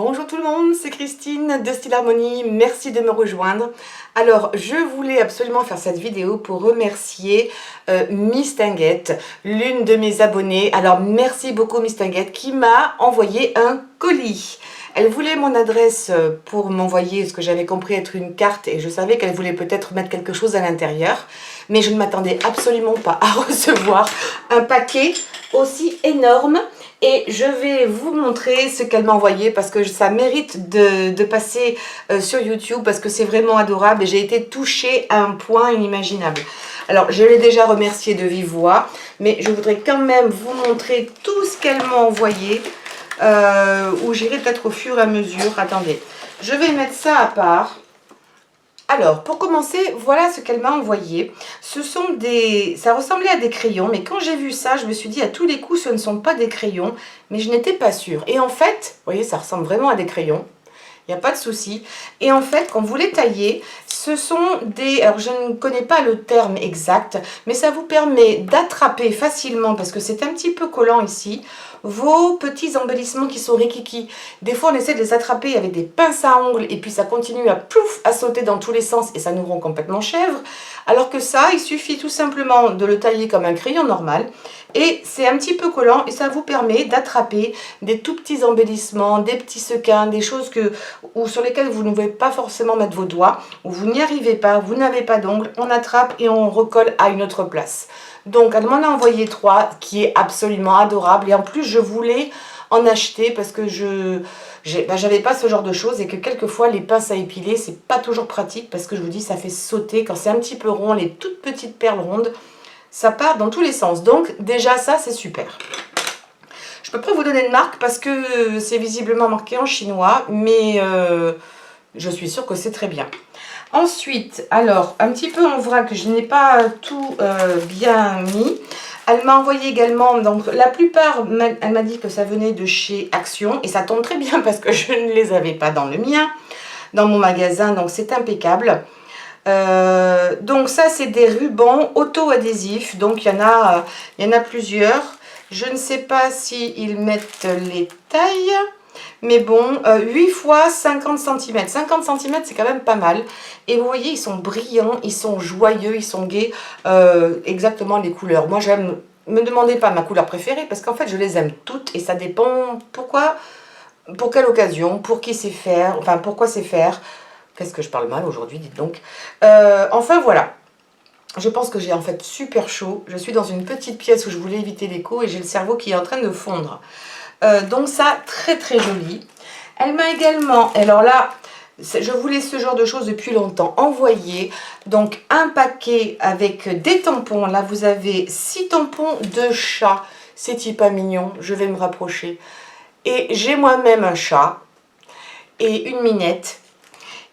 Bonjour tout le monde, c'est Christine de Style Harmonie, merci de me rejoindre. Alors, je voulais absolument faire cette vidéo pour remercier Miss Tinguette, l'une de mes abonnées. Alors, merci beaucoup Miss Tinguette qui m'a envoyé un colis. Elle voulait mon adresse pour m'envoyer ce que j'avais compris être une carte et je savais qu'elle voulait peut-être mettre quelque chose à l'intérieur. Mais je ne m'attendais absolument pas à recevoir un paquet aussi énorme. Et je vais vous montrer ce qu'elle m'a envoyé parce que ça mérite de passer sur YouTube parce que c'est vraiment adorable et j'ai été touchée à un point inimaginable. Alors, je l'ai déjà remerciée de vive voix, mais je voudrais quand même vous montrer tout ce qu'elle m'a envoyé, où j'irai peut-être au fur et à mesure. Attendez, je vais mettre ça à part. Alors, pour commencer, voilà ce qu'elle m'a envoyé. Ce sont des... Ça ressemblait à des crayons, mais quand j'ai vu ça, je me suis dit à tous les coups, ce ne sont pas des crayons, mais je n'étais pas sûre. Et en fait, vous voyez, ça ressemble vraiment à des crayons. Il n'y a pas de souci. Et en fait, quand vous les taillez, ce sont des... Alors, je ne connais pas le terme exact, mais ça vous permet d'attraper facilement, parce que c'est un petit peu collant ici, vos petits embellissements qui sont rikiki. Des fois, on essaie de les attraper avec des pinces à ongles, et puis ça continue à plouf, à sauter dans tous les sens, et ça nous rend complètement chèvre. Alors que ça, il suffit tout simplement de le tailler comme un crayon normal, et c'est un petit peu collant, et ça vous permet d'attraper des tout petits embellissements, des petits sequins, des choses sur lesquelles vous ne pouvez pas forcément mettre vos doigts, ou vous n'y arrivez pas, vous n'avez pas d'ongles, on attrape et on recolle à une autre place. Donc elle m'en a envoyé 3 qui est absolument adorable et en plus je voulais en acheter parce que j'avais pas ce genre de choses et que quelquefois les pinces à épiler c'est pas toujours pratique parce que je vous dis ça fait sauter quand c'est un petit peu rond, les toutes petites perles rondes, ça part dans tous les sens. Donc déjà ça c'est super. Je peux pas vous donner de marque parce que c'est visiblement marqué en chinois, mais je suis sûre que c'est très bien. Ensuite, alors, un petit peu en vrac, je n'ai pas tout bien mis. Elle m'a envoyé également, donc la plupart, elle m'a dit que ça venait de chez Action, et ça tombe très bien parce que je ne les avais pas dans le mien, dans mon magasin, donc c'est impeccable. Donc ça, c'est des rubans auto-adhésifs, donc il y en a plusieurs. Je ne sais pas s'ils mettent les tailles. Mais bon, 8 fois 50 cm. 50 cm, c'est quand même pas mal. Et vous voyez, ils sont brillants, ils sont joyeux, ils sont gais. Exactement les couleurs. Moi, j'aime... Me demandez pas ma couleur préférée, parce qu'en fait, je les aime toutes. Et ça dépend pourquoi, pour quelle occasion, pour qui c'est faire, enfin, pourquoi c'est faire. Qu'est-ce que je parle mal aujourd'hui, dites donc. Enfin, voilà. Je pense que j'ai en fait super chaud. Je suis dans une petite pièce où je voulais éviter l'écho et j'ai le cerveau qui est en train de fondre. Donc ça, très très joli. Elle m'a également, alors là, je voulais ce genre de choses depuis longtemps, envoyé donc un paquet avec des tampons. Là, vous avez 6 tampons de chat. C'est pas mignon, je vais me rapprocher. Et j'ai moi-même un chat et une minette.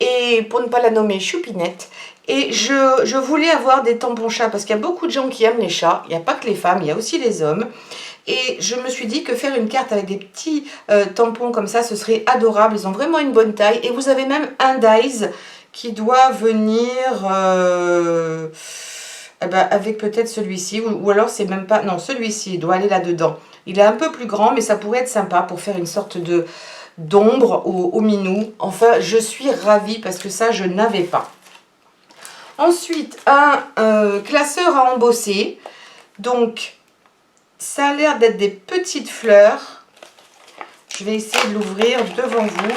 Et pour ne pas la nommer, Choupinette. Et je voulais avoir des tampons chats parce qu'il y a beaucoup de gens qui aiment les chats. Il n'y a pas que les femmes, il y a aussi les hommes. Et je me suis dit que faire une carte avec des petits tampons comme ça, ce serait adorable. Ils ont vraiment une bonne taille. Et vous avez même un dies qui doit venir avec peut-être celui-ci. Ou alors c'est même pas... Non, celui-ci doit aller là-dedans. Il est un peu plus grand, mais ça pourrait être sympa pour faire une sorte de d'ombre au minou. Enfin, je suis ravie parce que ça, je n'avais pas. Ensuite, un classeur à embosser. Donc, ça a l'air d'être des petites fleurs. Je vais essayer de l'ouvrir devant vous.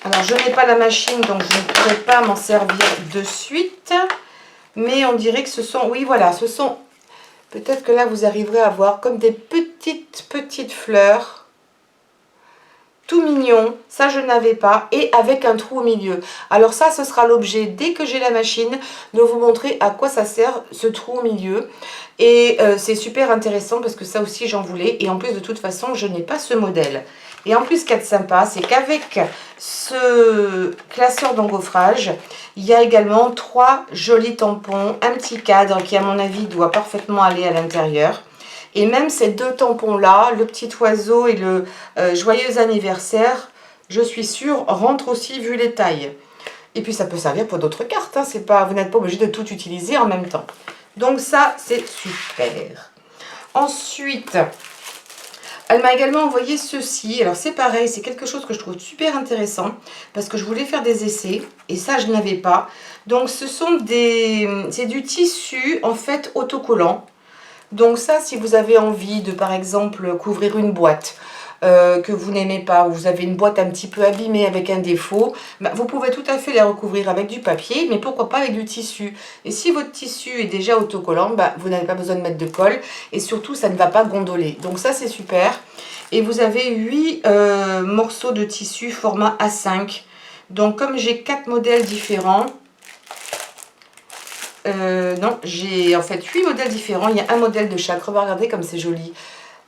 Alors, je n'ai pas la machine, donc je ne pourrai pas m'en servir de suite. Mais on dirait que ce sont... Oui, voilà, ce sont... Peut-être que là, vous arriverez à voir comme des petites fleurs. Tout mignon, ça je n'avais pas, et avec un trou au milieu. Alors ça, ce sera l'objet, dès que j'ai la machine, de vous montrer à quoi ça sert ce trou au milieu. Et c'est super intéressant parce que ça aussi j'en voulais, et en plus de toute façon, je n'ai pas ce modèle. Et en plus, ce qui est sympa, c'est qu'avec ce classeur d'engauffrage, il y a également 3 jolis tampons, un petit cadre qui à mon avis doit parfaitement aller à l'intérieur. Et même ces 2 tampons-là, le petit oiseau et le joyeux anniversaire, je suis sûre, rentrent aussi vu les tailles. Et puis ça peut servir pour d'autres cartes, hein, c'est pas, vous n'êtes pas obligé de tout utiliser en même temps. Donc ça, c'est super. Ensuite, Elle m'a également envoyé ceci. Alors c'est pareil, c'est quelque chose que je trouve super intéressant parce que je voulais faire des essais et ça je n'avais pas. Donc c'est du tissu en fait autocollant. Donc ça, si vous avez envie de par exemple couvrir une boîte que vous n'aimez pas, ou vous avez une boîte un petit peu abîmée avec un défaut, bah, vous pouvez tout à fait la recouvrir avec du papier, mais pourquoi pas avec du tissu. Et si votre tissu est déjà autocollant, bah, vous n'avez pas besoin de mettre de colle et surtout ça ne va pas gondoler. Donc ça c'est super. Et vous avez 8 morceaux de tissu format A5. Donc comme j'ai 4 modèles différents, non, j'ai en fait 8 modèles différents. Il y a un modèle de chaque. Regardez comme c'est joli.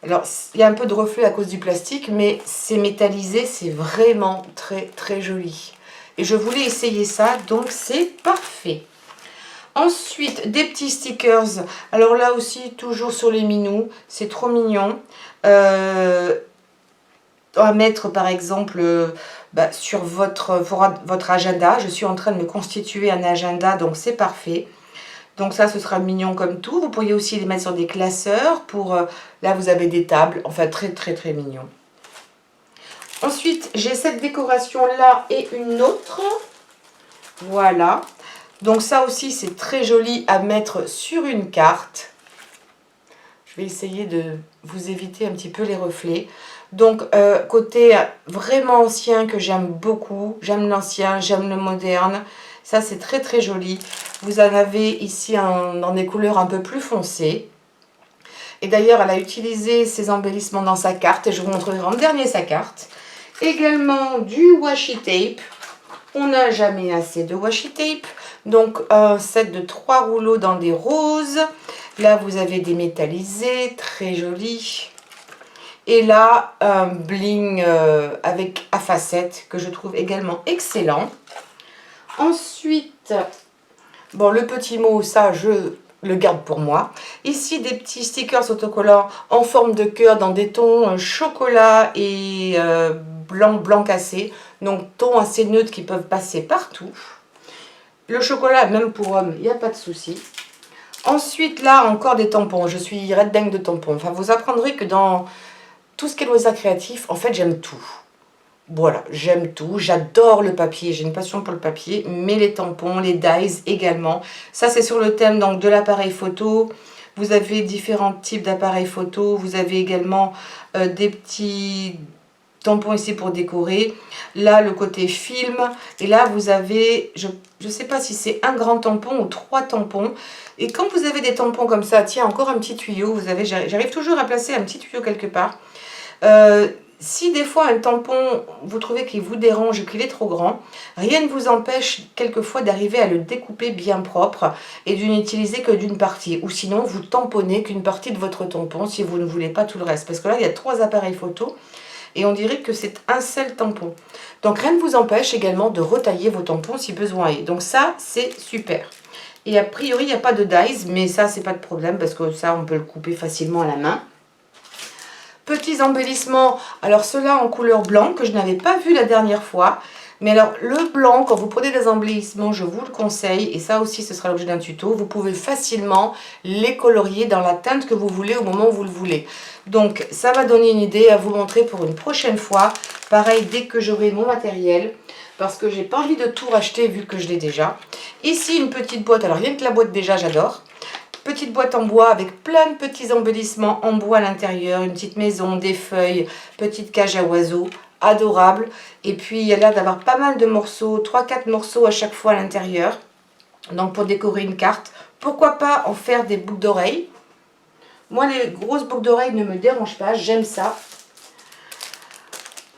Alors, il y a un peu de reflet à cause du plastique, mais c'est métallisé, c'est vraiment très très joli. Et je voulais essayer ça, donc c'est parfait. Ensuite, des petits stickers. Alors là aussi, toujours sur les minous, c'est trop mignon. À mettre par exemple sur votre agenda. Je suis en train de me constituer un agenda, donc c'est parfait. Donc ça, ce sera mignon comme tout. Vous pourriez aussi les mettre sur des classeurs pour... là, vous avez des tables. Enfin, très, très, très mignon. Ensuite, j'ai cette décoration-là et une autre. Voilà. Donc ça aussi, c'est très joli à mettre sur une carte. Je vais essayer de vous éviter un petit peu les reflets. Donc, côté vraiment ancien que j'aime beaucoup. J'aime l'ancien, j'aime le moderne. Ça, c'est très très joli. Vous en avez ici dans des couleurs un peu plus foncées. Et d'ailleurs, elle a utilisé ces embellissements dans sa carte. Et je vous montrerai en dernier sa carte. Également du washi tape. On n'a jamais assez de washi tape. Donc, un set de 3 rouleaux dans des roses. Là, vous avez des métallisés, très jolis. Et là, un bling avec à facettes que je trouve également excellent. Ensuite, bon, le petit mot, ça, je le garde pour moi. Ici, des petits stickers autocollants en forme de cœur dans des tons chocolat et blanc cassé. Donc, tons assez neutres qui peuvent passer partout. Le chocolat, même pour hommes, il n'y a pas de souci. Ensuite, là, encore des tampons. Je suis red dingue de tampons. Enfin, vous apprendrez que dans tout ce qui est loisirs créatifs, en fait, j'aime tout. Voilà, j'aime tout, j'adore le papier, j'ai une passion pour le papier, mais les tampons, les dies également. Ça, c'est sur le thème donc de l'appareil photo. Vous avez différents types d'appareils photo. Vous avez également des petits tampons ici pour décorer. Là, le côté film. Et là, vous avez, je ne sais pas si c'est un grand tampon ou 3 tampons. Et quand vous avez des tampons comme ça, tiens, encore un petit tuyau. Vous avez, j'arrive toujours à placer un petit tuyau quelque part. Si des fois un tampon, vous trouvez qu'il vous dérange ou qu'il est trop grand, rien ne vous empêche quelquefois d'arriver à le découper bien propre et de n'utiliser que d'une partie. Ou sinon, vous tamponnez qu'une partie de votre tampon si vous ne voulez pas tout le reste. Parce que là, il y a 3 appareils photo et on dirait que c'est un seul tampon. Donc rien ne vous empêche également de retailler vos tampons si besoin est. Donc ça, c'est super. Et a priori, il n'y a pas de dies, mais ça, c'est pas de problème parce que ça, on peut le couper facilement à la main. Petits embellissements, alors ceux-là en couleur blanc que je n'avais pas vu la dernière fois. Mais alors le blanc, quand vous prenez des embellissements, je vous le conseille. Et ça aussi, ce sera l'objet d'un tuto. Vous pouvez facilement les colorier dans la teinte que vous voulez au moment où vous le voulez. Donc ça va donner une idée à vous montrer pour une prochaine fois. Pareil, dès que j'aurai mon matériel. Parce que j'ai pas envie de tout racheter vu que je l'ai déjà. Ici, une petite boîte. Alors rien que la boîte déjà, j'adore. Petite boîte en bois avec plein de petits embellissements en bois à l'intérieur, une petite maison, des feuilles, petite cage à oiseaux, adorable. Et puis il y a l'air d'avoir pas mal de morceaux, 3-4 morceaux à chaque fois à l'intérieur. Donc pour décorer une carte, pourquoi pas en faire des boucles d'oreilles. Moi les grosses boucles d'oreilles ne me dérangent pas, j'aime ça.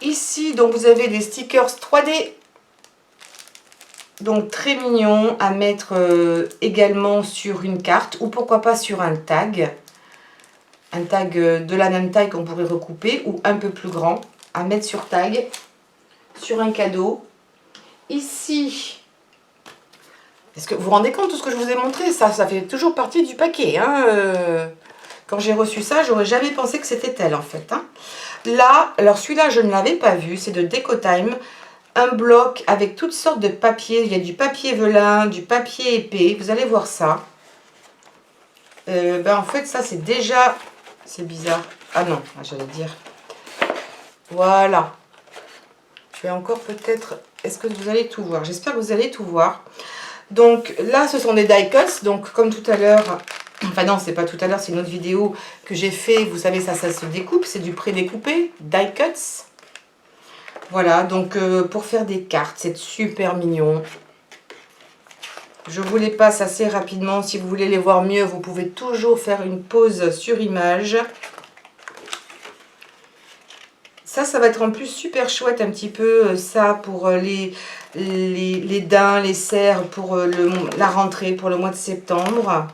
Ici donc vous avez des stickers 3D. Donc très mignon à mettre également sur une carte ou pourquoi pas sur un tag. Un tag de la même taille qu'on pourrait recouper ou un peu plus grand à mettre sur tag, sur un cadeau. Ici, est-ce que vous vous rendez compte de tout ce que je vous ai montré? Ça fait toujours partie du paquet. Hein, quand j'ai reçu ça, j'aurais jamais pensé que c'était elle en fait. Hein. Là, alors celui-là je ne l'avais pas vu, c'est de Decotime. Un bloc avec toutes sortes de papiers. Il y a du papier velin, du papier épais. Vous allez voir ça. En fait, ça, c'est déjà... C'est bizarre. Ah non, j'allais dire... Voilà. Je vais encore peut-être... Est-ce que vous allez tout voir? J'espère que vous allez tout voir. Donc là, ce sont des die cuts. Donc comme tout à l'heure... Enfin non, c'est pas tout à l'heure, c'est une autre vidéo que j'ai fait. Vous savez, ça se découpe. C'est du pré-découpé. Die cuts. Voilà, donc pour faire des cartes, c'est super mignon. Je vous les passe assez rapidement. Si vous voulez les voir mieux, vous pouvez toujours faire une pause sur image. Ça va être en plus super chouette, un petit peu ça pour les daims, les cerfs, pour la rentrée, pour le mois de septembre.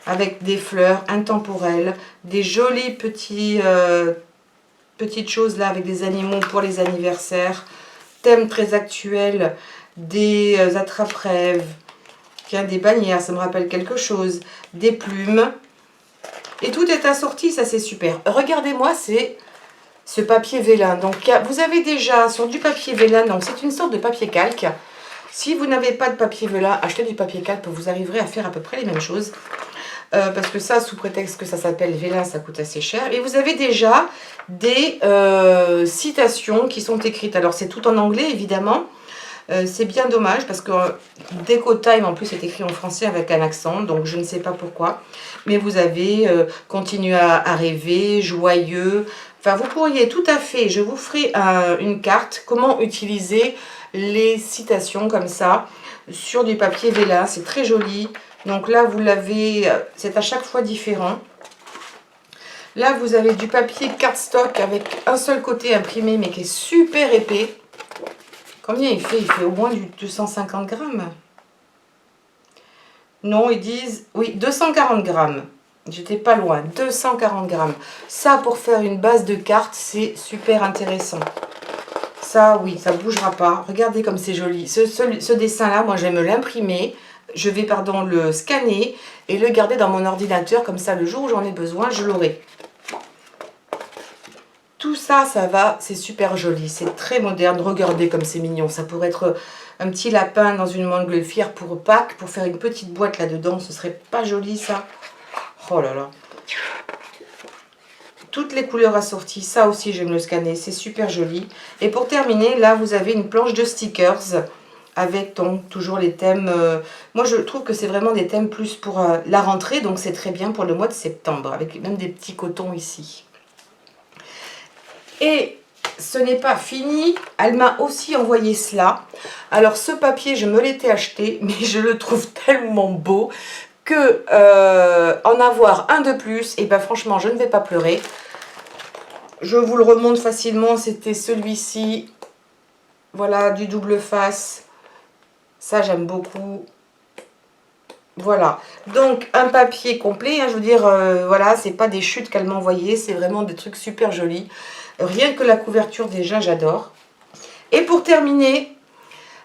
Avec des fleurs intemporelles, des jolis petites choses là avec des animaux pour les anniversaires. Thème très actuel, des attrape-rêves, des bannières, ça me rappelle quelque chose, des plumes. Et tout est assorti, ça c'est super. Regardez-moi, c'est ce papier vélin. Donc vous avez déjà sur du papier vélin, donc c'est une sorte de papier calque. Si vous n'avez pas de papier vélin, achetez du papier calque, vous arriverez à faire à peu près les mêmes choses. Parce que ça, sous prétexte que ça s'appelle vélin, ça coûte assez cher. Et vous avez déjà des citations qui sont écrites. Alors c'est tout en anglais évidemment. C'est bien dommage parce que Deco Time en plus est écrit en français avec un accent, donc je ne sais pas pourquoi. Mais vous avez continué à rêver, joyeux. Enfin, vous pourriez tout à fait, je vous ferai une carte, comment utiliser les citations comme ça sur du papier vélin. C'est très joli. Donc là, vous l'avez, c'est à chaque fois différent. Là, vous avez du papier cardstock avec un seul côté imprimé, mais qui est super épais. Combien il fait? Il fait au moins du 250 grammes. Non, ils disent... Oui, 240 grammes. J'étais pas loin. 240 grammes. Ça, pour faire une base de carte, c'est super intéressant. Ça, oui, ça ne bougera pas. Regardez comme c'est joli. Ce dessin-là, moi, je vais me l'imprimer. Je vais, pardon, le scanner et le garder dans mon ordinateur. Comme ça, le jour où j'en ai besoin, je l'aurai. Tout ça, ça va, c'est super joli, c'est très moderne. Regardez comme c'est mignon. Ça pourrait être un petit lapin dans une montgolfière pour Pâques, pour faire une petite boîte là-dedans. Ce serait pas joli, ça? Oh là là. Toutes les couleurs assorties, ça aussi, je vais me le scanner. C'est super joli. Et pour terminer, là, vous avez une planche de stickers avec donc toujours les thèmes. Moi, je trouve que c'est vraiment des thèmes plus pour la rentrée, donc c'est très bien pour le mois de septembre, avec même des petits cotons ici. Et ce n'est pas fini, elle m'a aussi envoyé cela. Alors ce papier, je me l'étais acheté, mais je le trouve tellement beau que en avoir un de plus, et ben franchement, je ne vais pas pleurer. Je vous le remonte facilement, c'était celui-ci. Voilà, du double face. Ça, j'aime beaucoup. Voilà, donc un papier complet, hein, je veux dire, voilà, c'est pas des chutes qu'elle m'a envoyées, c'est vraiment des trucs super jolis. Rien que la couverture déjà, j'adore. Et pour terminer,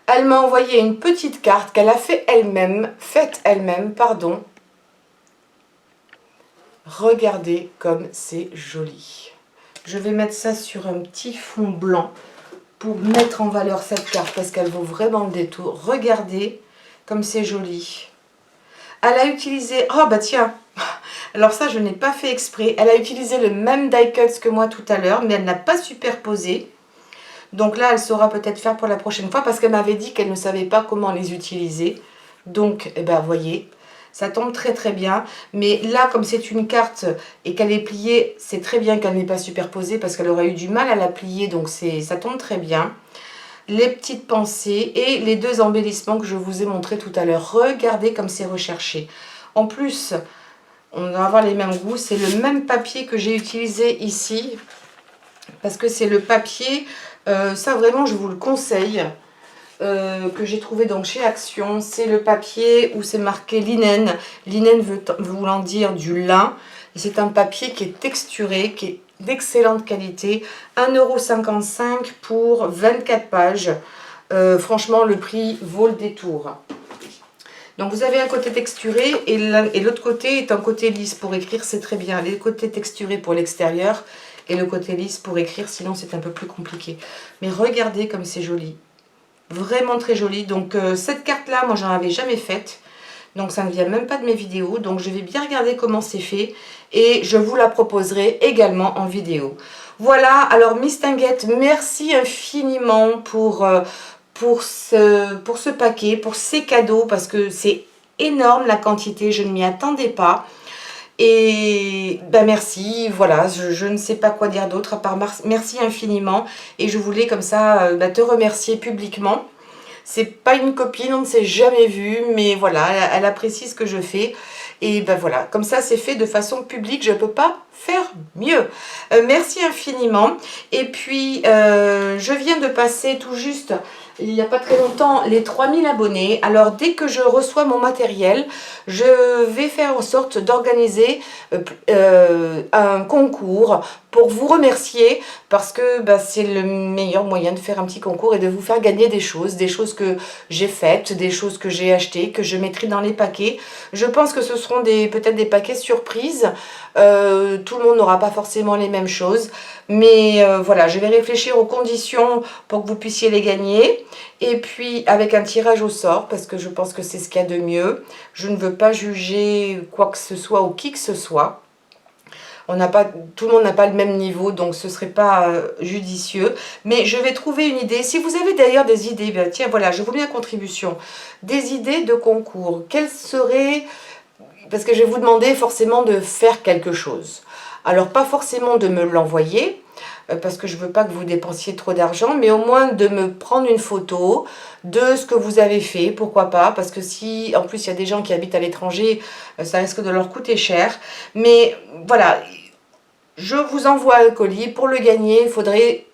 elle m'a envoyé une petite carte qu'elle a faite elle-même, pardon. Regardez comme c'est joli. Je vais mettre ça sur un petit fond blanc pour mettre en valeur cette carte parce qu'elle vaut vraiment le détour. Regardez comme c'est joli. Elle a utilisé... Oh bah tiens, alors ça je n'ai pas fait exprès. Elle a utilisé le même die cuts que moi tout à l'heure, mais elle n'a pas superposé. Donc là, elle saura peut-être faire pour la prochaine fois parce qu'elle m'avait dit qu'elle ne savait pas comment les utiliser. Donc, eh ben, voyez, ça tombe très très bien. Mais là, comme c'est une carte et qu'elle est pliée, c'est très bien qu'elle n'ait pas superposé parce qu'elle aurait eu du mal à la plier. Donc ça tombe très bien. Les petites pensées et les deux embellissements que je vous ai montrés tout à l'heure. Regardez comme c'est recherché. En plus, on va avoir les mêmes goûts. C'est le même papier que j'ai utilisé ici. Parce que c'est le papier, ça vraiment je vous le conseille, que j'ai trouvé donc chez Action. C'est le papier où c'est marqué linen. Linen voulant dire du lin. Et c'est un papier qui est texturé, qui est d'excellente qualité. 1,55 € pour 24 pages. Franchement, le prix vaut le détour. Donc vous avez un côté texturé et l'autre côté est un côté lisse pour écrire, c'est très bien. Les côtés texturés pour l'extérieur et le côté lisse pour écrire, sinon c'est un peu plus compliqué. Mais regardez comme c'est joli. Vraiment très joli. Donc cette carte-là, moi j'en avais jamais faite. donc ça ne vient même pas de mes vidéos. Donc je vais bien regarder comment c'est fait et je vous la proposerai également en vidéo. Voilà, alors Miss Tinguette, merci infiniment pour ce paquet, pour ces cadeaux, parce que c'est énorme la quantité, je ne m'y attendais pas. Et ben merci, voilà, je ne sais pas quoi dire d'autre à part merci infiniment. Et je voulais comme ça te remercier publiquement. C'est pas une copine, on ne s'est jamais vu, mais voilà, elle apprécie ce que je fais. Et ben voilà, comme ça c'est fait de façon publique, je ne peux pas faire mieux. Merci infiniment. Et puis, je viens de passer tout juste, il n'y a pas très longtemps, les 3000 abonnés. Alors, dès que je reçois mon matériel, je vais faire en sorte d'organiser un concours pour vous remercier, parce que bah, c'est le meilleur moyen de faire un petit concours et de vous faire gagner des choses que j'ai faites, des choses que j'ai achetées, que je mettrai dans les paquets. Je pense que ce seront peut-être des paquets surprises. Tout le monde n'aura pas forcément les mêmes choses, mais voilà, je vais réfléchir aux conditions pour que vous puissiez les gagner, et puis avec un tirage au sort, parce que je pense que c'est ce qu'il y a de mieux. Je ne veux pas juger quoi que ce soit ou qui que ce soit. Tout le monde n'a pas le même niveau, donc ce ne serait pas judicieux. Mais je vais trouver une idée. Si vous avez d'ailleurs des idées, ben, tiens, voilà, je vous mets en contribution. Des idées de concours. Quelles seraient... Parce que je vais vous demander forcément de faire quelque chose. Alors, pas forcément de me l'envoyer, parce que je ne veux pas que vous dépensiez trop d'argent, mais au moins de me prendre une photo de ce que vous avez fait, pourquoi pas, parce que si, en plus, il y a des gens qui habitent à l'étranger, ça risque de leur coûter cher. Mais voilà, je vous envoie un colis. Pour le gagner, il faudrait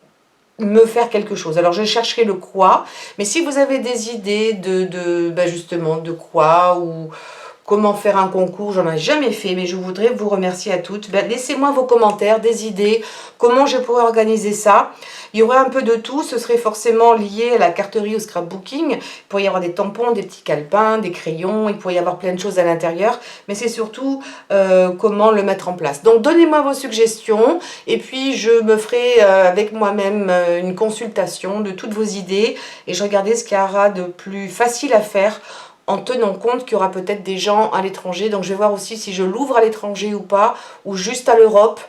me faire quelque chose. Alors, je chercherai le quoi, mais si vous avez des idées ben justement, de quoi, ou comment faire un concours, j'en ai jamais fait, mais je voudrais vous remercier à toutes. Ben, laissez-moi vos commentaires, des idées, comment je pourrais organiser ça. Il y aurait un peu de tout, ce serait forcément lié à la carterie, au scrapbooking. Il pourrait y avoir des tampons, des petits calepins, des crayons, il pourrait y avoir plein de choses à l'intérieur, mais c'est surtout comment le mettre en place. Donc donnez-moi vos suggestions, et puis je me ferai avec moi-même une consultation de toutes vos idées, et je regarderai ce qu'il y aura de plus facile à faire, en tenant compte qu'il y aura peut-être des gens à l'étranger. Donc je vais voir aussi si je l'ouvre à l'étranger ou pas, ou juste à l'Europe.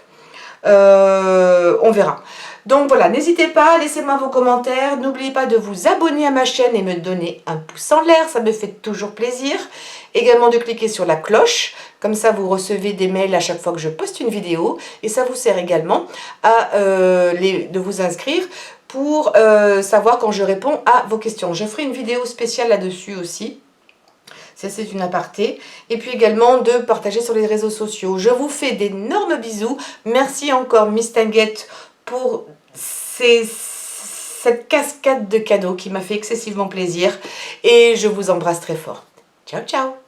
On verra. Donc voilà, n'hésitez pas, laissez-moi vos commentaires. N'oubliez pas de vous abonner à ma chaîne et me donner un pouce en l'air, ça me fait toujours plaisir. Également de cliquer sur la cloche, comme ça vous recevez des mails à chaque fois que je poste une vidéo. Et ça vous sert également de vous inscrire pour savoir quand je réponds à vos questions. Je ferai une vidéo spéciale là-dessus aussi. Ça, c'est une aparté. Et puis également de partager sur les réseaux sociaux. Je vous fais d'énormes bisous. Merci encore Miss Tinguette pour cette cascade de cadeaux qui m'a fait excessivement plaisir. Et je vous embrasse très fort. Ciao, ciao!